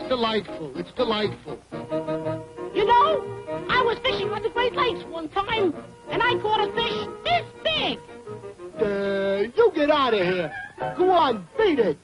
delightful. It's delightful. You know, I was fishing on the Great Lakes one time, and I caught a fish this big. You get out of here. Go on, beat it.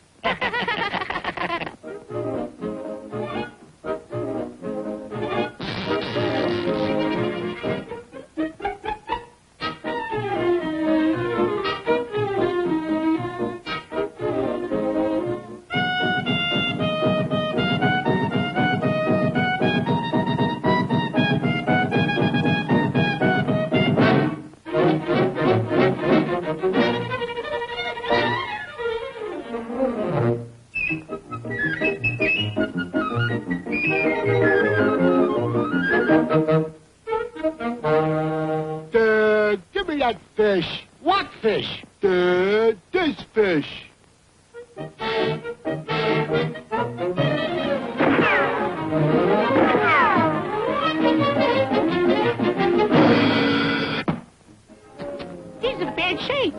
Give me that fish. What fish? This fish. He's in bad shape.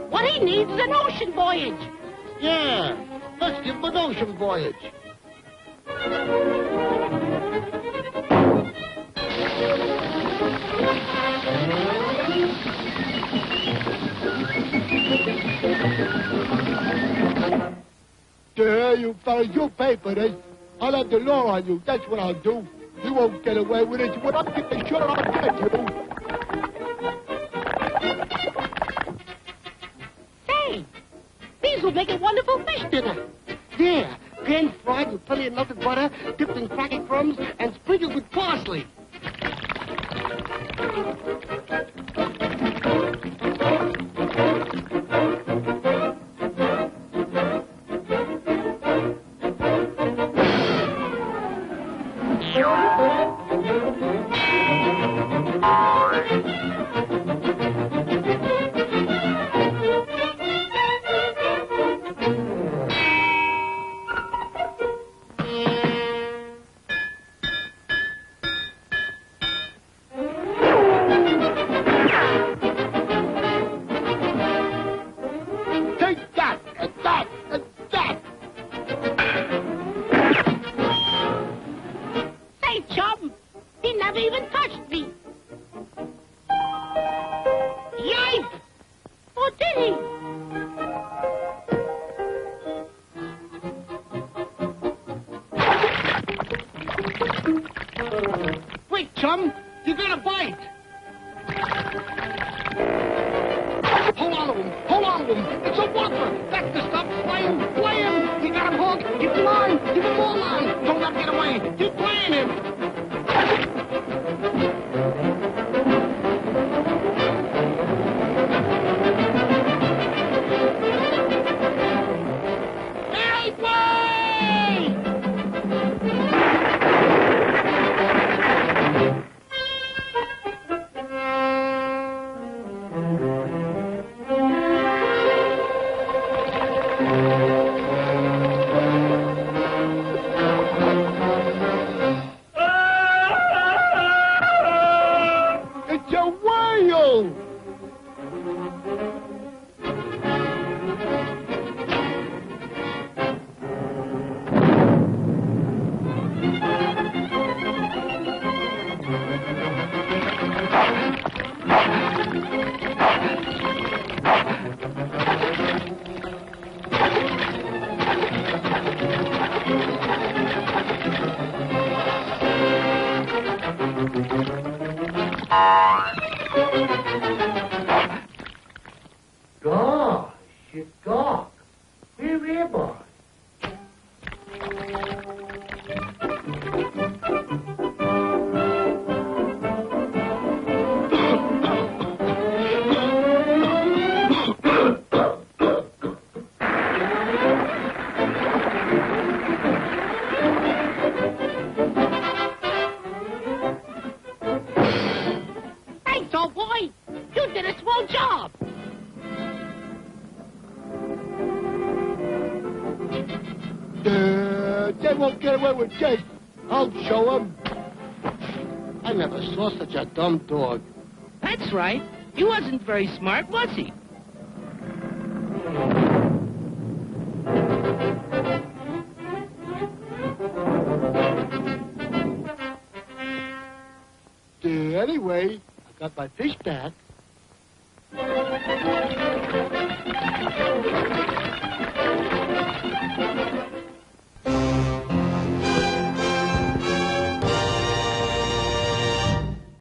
What he needs is an ocean voyage. Yeah, let's give him an ocean voyage. You fellas, you pay for this. I'll have the law on you. That's what I'll do. You won't get away with it. When I'm getting sure I'll get you. Say, these will make a wonderful fish dinner. Yeah, pan-fried with plenty of melted butter, dipped in cracker crumbs, and sprinkled with parsley. Chum, you got a bite. Hold on to him. Hold on to him. It's a whopper. That's the stuff. Play him. Play him. You got him hooked. Give him line. Give him more line. Don't let him get away. Keep playing him. Gosh, it's dark. Where am I? Thanks, old boy. You did a swell job. They won't get away with this. I'll show them. I never saw such a dumb dog. That's right. He wasn't very smart, was he? Anyway, I got my fish back.